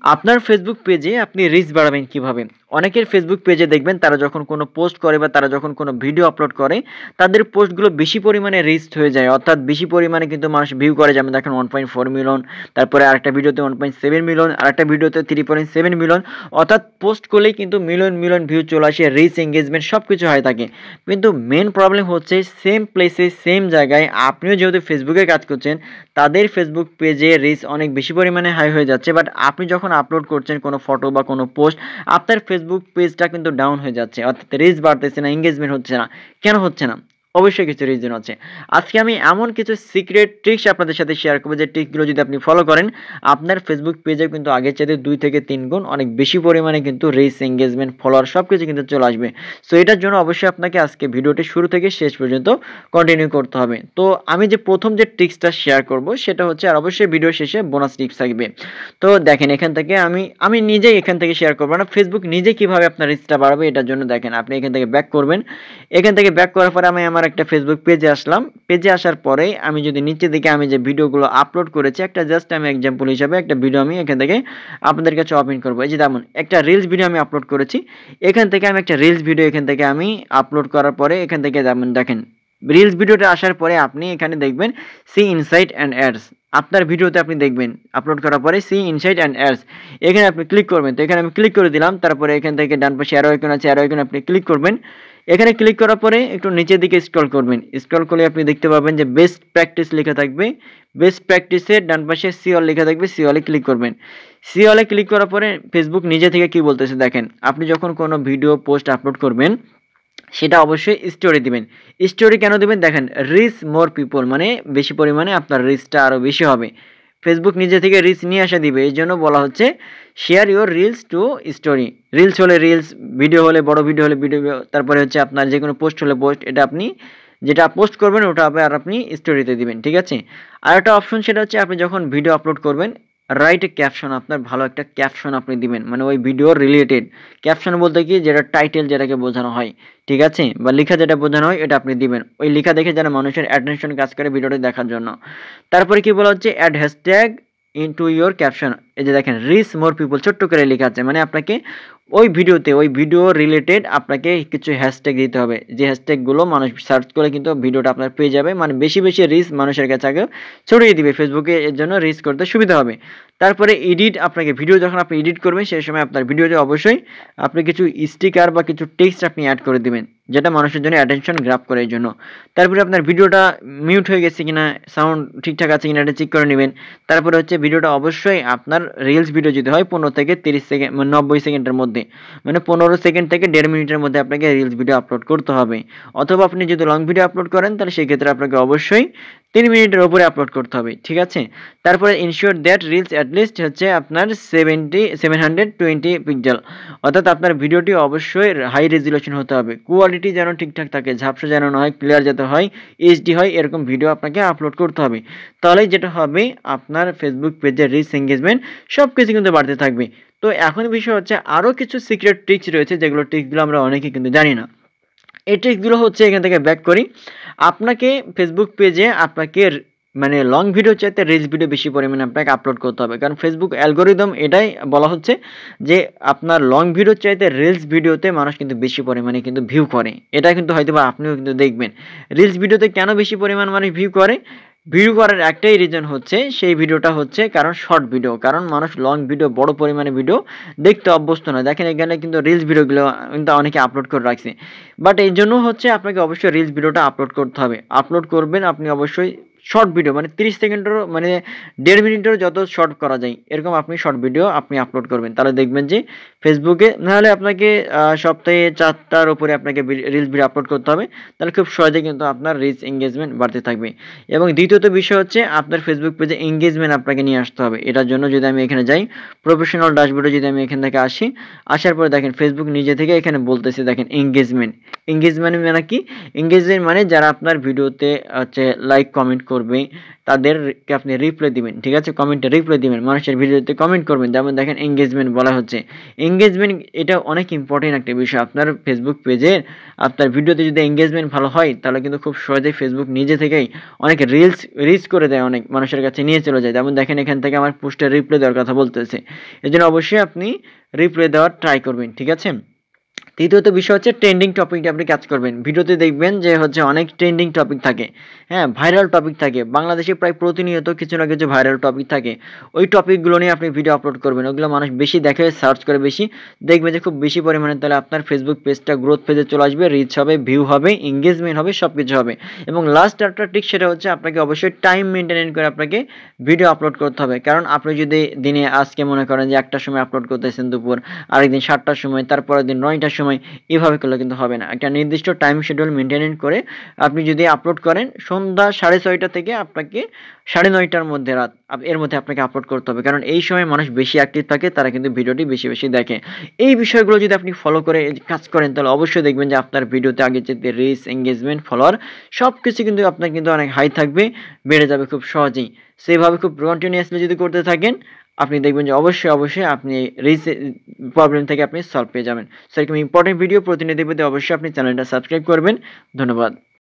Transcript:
আপনার ফেসবুক পেজে আপনি রিচ বাড়াবেন কিভাবে? অনেকের ফেসবুক পেজে দেখবেন তারা যখন কোনো পোস্ট করে বা তারা যখন কোনো ভিডিও আপলোড করে, তাদের পোস্টগুলো বেশি পরিমাণে রিচড হয়ে যায়। অর্থাৎ বেশি পরিমাণে কিন্তু মানুষ ভিউ করে, যেমন দেখেন 1.4 মিলিয়ন, তারপরে আরেকটা ভিডিওতে 1.7 মিলিয়ন, আরেকটা ভিডিওতে 3.7 মিলিয়ন। অর্থাৎ পোস্ট করলেই কিন্তু মিলিয়ন, মিলিয়ন ভিউ চলে আসে, রিচ, এনগেজমেন্ট সবকিছু হয়ে থাকে। কিন্তু মেইন প্রবলেম হচ্ছে সেম প্লেসে, সেম জায়গায় আপনিও যেহেতু ফেসবুকে কাজ করছেন, তাদের ফেসবুক পেজে রিচ অনেক বেশি পরিমাণে হাই হয়ে যাচ্ছে। বাট আপনি যখন আপলোড করছেন কোনো ফটো বা কোনো পোস্ট, আপনার ফেসবুক পেজটা কিন্তু ডাউন হয়ে যাচ্ছে, অর্থাৎ রিচ বাড়তেছে না, এঙ্গেজমেন্ট হচ্ছে না। কেন হচ্ছে না? অবশ্যই কিছু রিজন আছে। আজকে আমি এমন কিছু সিক্রেট ট্রিক্স আপনাদের সাথে শেয়ার করবো, যে ট্রিকগুলো যদি আপনি ফলো করেন, আপনার ফেসবুক পেজে কিন্তু আগের চাইতে 2 থেকে 3 গুণ অনেক বেশি পরিমাণে কিন্তু রিচ, এঙ্গেজমেন্ট, ফলোয়ার সবকিছু কিন্তু চলে আসবে। সো এটার জন্য অবশ্যই আপনাকে আজকে ভিডিওটি শুরু থেকে শেষ পর্যন্ত কন্টিনিউ করতে হবে। তো আমি যে প্রথম যে ট্রিক্সটা শেয়ার করব সেটা হচ্ছে, আর অবশ্যই ভিডিও শেষে বোনাস টিপস থাকবে। তো দেখেন, এখান থেকে আমি নিজেই এখান থেকে শেয়ার করব না, ফেসবুক নিজে কিভাবে আপনার রিচটা বাড়াবে এটার জন্য দেখেন, আপনি এখান থেকে ব্যাক করবেন। এখান থেকে ব্যাক করার পরে আমি আমার একটা ফেসবুক পেজে আসলাম। পেজে আসার পরে আমি যদি নিচের দিকে আমি যে ভিডিওগুলো আপলোড করেছি, একটা জাস্ট আমি এক্সাম্পল হিসাবে একটা ভিডিও আমি এখান থেকে আপনাদের কাছে ওপেন করব। এই যে যেমন একটা রিলস ভিডিও আমি আপলোড করেছি, এখান থেকে আমি একটা রিলস ভিডিও এখান থেকে আমি আপলোড করার পরে এখান থেকে যেমন দেখেন, রিলস ভিডিওটা আসার পরে আপনি এখানে দেখবেন সি ইনসাইট অ্যান্ড অ্যাডস। আপনার ভিডিওতে আপনি দেখবেন আপলোড করার পরে সি ইনসাইট অ্যান্ড অ্যাডস, এখানে আপনি ক্লিক করবেন। তো এখানে আমি ক্লিক করে দিলাম। তারপরে এখান থেকে ডান পাশে অ্যারো আইকন আছে, অ্যারো আইকনে আপনি ক্লিক করবেন। এখানে ক্লিক করার পরে একটু নিচের দিকে স্ক্রল করবেন। স্ক্রল করলে আপনি দেখতে পাবেন যে বেস্ট প্র্যাকটিস লেখা থাকবে। বেস্ট প্র্যাকটিসের ডান পাশে সি অল লেখা থাকবে, সি অলে ক্লিক করবেন। সি অলে ক্লিক করার পরে ফেসবুক নিজে থেকে কি বলতেছে দেখেন, আপনি যখন কোনো ভিডিও পোস্ট আপলোড করবেন, সেটা অবশ্যই স্টোরি দিবেন। স্টোরি কেন দিবেন দেখেন, রিচ মোর পিপল, মানে বেশি পরিমাণে আপনার রিচটা আরও বেশি হবে। ফেসবুক নিজে থেকে রিচ নিয়ে আসা দিবে, এই জন্য বলা হচ্ছে share your reels two story. Reels হলে রিলস, ভিডিও হলে বড় ভিডিও হলে ভিডিও, তারপরে হচ্ছে আপনার যে কোনো পোস্ট হলে পোস্ট, এটা আপনি যেটা পোস্ট করবেন ওটা হবে আর আপনি স্টোরিতে দিবেন, ঠিক আছে। আর একটা অপশন, সেটা হচ্ছে আপনি যখন ভিডিও আপলোড করবেন, রাইট এ ক্যাপশন, আপনার ভালো একটা ক্যাপশন আপনি দিবেন, মানে ওই ভিডিওর রিলেটেড ক্যাপশন বলতে কি, যেটা টাইটেল যেটাকে বোঝানো হয়, ঠিক আছে, বা লেখা যেটা বোঝানো হয় এটা আপনি দিবেন। ওই লেখা দেখে যেন মানুষের অ্যাটেনশন কাজ করে ভিডিওটি দেখার জন্য। তারপরে কি বলা হচ্ছে, add hashtag into your caption. এই যে দেখেন রিচ মোর পিপল ছোট্ট করে লেখা আছে, মানে আপনাকে ওই ভিডিওতে, ওই ভিডিও রিলেটেড আপনাকে কিছু হ্যাশট্যাগ দিতে হবে, যে হ্যাশট্যাগুলো মানুষ সার্চ করে কিন্তু ভিডিওটা আপনার পেয়ে যাবে, মানে বেশি বেশি রিচ মানুষের কাছে আগে ছড়িয়ে দিবে ফেসবুকে, এর জন্য রিচ করতে সুবিধা হবে। তারপরে এডিট, আপনাকে ভিডিও যখন আপনি এডিট করবেন সেই সময় আপনার ভিডিওতে অবশ্যই আপনি কিছু স্টিকার বা কিছু টেক্সট আপনি অ্যাড করে দিবেন, যেটা মানুষের জন্য অ্যাটেনশন গ্র্যাব করে এই জন্য। তারপরে আপনার ভিডিওটা মিউট হয়ে গেছে কিনা, সাউন্ড ঠিকঠাক আছে কিনা এটা চেক করে নেবেন। তারপরে হচ্ছে ভিডিওটা অবশ্যই আপনার রিলস ভিডিও যদি হয় 15 থেকে 30 সেকেন্ড, মানে 90 সেকেন্ডের মধ্যে, মানে 15 সেকেন্ড থেকে 1.5 মিনিটের মধ্যে আপনাকে রিলস ভিডিও আপলোড করতে হবে। অথবা আপনি যদি লং ভিডিও আপলোড করেন তাহলে সেক্ষেত্রে আপনাকে অবশ্যই 3 মিনিটের উপরে আপলোড করতে হবে, ঠিক আছে। তারপরে ইনশিওর দ্যাট রিলস অ্যাটলিস্ট হচ্ছে আপনার 720 পিক্সেল, অর্থাৎ আপনার ভিডিওটি অবশ্যই হাই রেজুলেশন হতে হবে, কোয়ালিটি যেন ঠিকঠাক থাকে, ঝাপসা যেন না হয়, ক্লিয়ার যাতে হয়, এইচডি হয়, এরকম ভিডিও আপনাকে আপলোড করতে হবে। তাহলেই যেটা হবে, আপনার ফেসবুক পেজের রিচ, এঙ্গেজমেন্ট সব কিছু কিন্তু বাড়তে থাকবে। তো এখন বিষয় হচ্ছে আরও কিছু সিক্রেট ট্রিক্স রয়েছে, যেগুলো ট্রিক্সগুলো আমরা অনেকে কিন্তু জানি না। এই ট্রিক্সগুলো হচ্ছে, এখান থেকে ব্যাক করি, আপনাকে ফেসবুক পেজে আপনাকে মানে লং ভিডিও চাইতে রিলস ভিডিও বেশি পরিমাণে আপনাকে আপলোড করতে হবে, কারণ ফেসবুক অ্যালগোরিদম এটাই বলা হচ্ছে যে আপনার লং ভিডিও চাইতে রিলস ভিডিওতে মানুষ কিন্তু বেশি পরিমাণে কিন্তু ভিউ করে। এটা কিন্তু হয়তো বা আপনিও কিন্তু দেখবেন, রিলস ভিডিওতে কেন বেশি পরিমাণ মানুষ ভিউ করে। ভিউ করার একটাই রিজন হচ্ছে, সেই ভিডিওটা হচ্ছে কারণ শর্ট ভিডিও, কারণ মানুষ লং ভিডিও, বড় পরিমাণে ভিডিও দেখতে অভ্যস্ত নয়। দেখেন এখানে কিন্তু রিলস ভিডিওগুলো কিন্তু অনেকে আপলোড করে রাখছে, বাট এই জন্য হচ্ছে আপনাকে অবশ্যই রিলস ভিডিওটা আপলোড করতে হবে। আপলোড করবেন আপনি অবশ্যই শর্ট ভিডিও, মানে 30 সেকেন্ডেরও, মানে 1.5 মিনিটেরও যত শর্ট করা যায় এরকম আপনি শর্ট ভিডিও আপনি আপলোড করবেন, তাহলে দেখবেন যে ফেসবুকে, নাহলে আপনাকে সপ্তাহে 4টার উপরে আপনাকে রিলস ভিডিও আপলোড করতে হবে, তাহলে খুব সহজে কিন্তু আপনার রিচ, এঙ্গেজমেন্ট বাড়তে থাকবে। এবং দ্বিতীয়ত বিষয় হচ্ছে, আপনার ফেসবুক পেজে এঙ্গেজমেন্ট আপনাকে নিয়ে আসতে হবে। এটার জন্য যদি আমি এখানে যাই, প্রফেশনাল ড্যাশবোর্ডে যদি আমি এখান থেকে আসি, আসার পরে দেখেন ফেসবুক নিজে থেকে এখানে বলতেছে, দেখেন এঙ্গেজমেন্ট। এঙ্গেজমেন্ট মানে কি? এঙ্গেজমেন্ট মানে যারা আপনার ভিডিওতে হচ্ছে লাইক কমেন্ট করবে, করবে তাদেরকে আপনি রিপ্লাই দিবেন, ঠিক আছে, কমেন্টে রিপ্লাই দিবেন, মানুষের ভিডিওতে কমেন্ট করবেন। যেমন দেখেন এঙ্গেজমেন্ট বলা হচ্ছে, এঙ্গেজমেন্ট এটা অনেক ইম্পর্টেন্ট একটা বিষয়। আপনার ফেসবুক পেজে আপনার ভিডিওতে যদি এঙ্গেজমেন্ট ভালো হয় তাহলে কিন্তু খুব সহজেই ফেসবুক নিজে থেকেই অনেক রিচ করে দেয়, অনেক মানুষের কাছে নিয়ে চলে যায়। যেমন দেখেন এখান থেকে আমার পোস্টের রিপ্লাই দেওয়ার কথা বলতেছে, এই জন্য অবশ্যই আপনি রিপ্লাই দেওয়ার ট্রাই করবেন, ঠিক আছে। তৃতীয়ত বিষয় হচ্ছে ট্রেন্ডিং টপিকে আপনি কাজ করবেন। ভিডিওতে দেখবেন যে হচ্ছে অনেক ট্রেন্ডিং টপিক থাকে, হ্যাঁ, ভাইরাল টপিক থাকে। বাংলাদেশে প্রায় প্রতিনিয়ত কিছু না কিছু ভাইরাল টপিক থাকে। ওই টপিকগুলো নিয়ে আপনি ভিডিও আপলোড করবেন, ওগুলো মানুষ বেশি দেখে, সার্চ করে বেশি, দেখবেন যে খুব বেশি পরিমাণে, তাহলে আপনার ফেসবুক পেজটা গ্রোথ পেজে চলে আসবে, রিচ হবে, ভিউ হবে, এঙ্গেজমেন্ট হবে, সব কিছু হবে। এবং লাস্ট একটা ট্রিক, সেটা হচ্ছে আপনাকে অবশ্যই টাইম মেনটেন করে আপনাকে ভিডিও আপলোড করতে হবে। কারণ আপনি যদি দিনে আজকে মনে করেন যে 1টার সময় আপলোড করতেছেন দুপুর, আরেকদিন 7টার সময়, তারপরের দিন 9টার সময়, এভাবে করলে কিন্তু হবে না। একটা নির্দিষ্ট টাইম শিডিউল মেনটেন করে আপনি যদি আপলোড করেন সন্ধ্যা 6:30 থেকে আপনাকে 9:30টার মধ্যে, রাত, এর মধ্যে আপনাকে আপলোড করতে হবে। কারণ এই সময় মানুষ বেশি অ্যাক্টিভ থাকে, তারা কিন্তু ভিডিওটি বেশি বেশি দেখে। এই বিষয়গুলো যদি আপনি ফলো করে কাজ করেন তাহলে অবশ্যই দেখবেন যে আপনার ভিডিওতে আগে যেতে রিচ, এঙ্গেজমেন্ট, ফলোয়ার সব কিছু কিন্তু আপনার কিন্তু অনেক হাই থাকবে, বেড়ে যাবে খুব সহজেই। সেভাবে খুব কন্টিনিউয়াসলি যদি করতে থাকেন আপনি দেখবেন যে অবশ্যই আপনি রিচ প্রবলেম থেকে আপনি সলভ পেয়ে যাবেন। সো এরকম ইম্পর্টেন্ট ভিডিও প্রতিনিয়ত পেতে অবশ্যই আপনি চ্যানেলটা সাবস্ক্রাইব করবেন। ধন্যবাদ।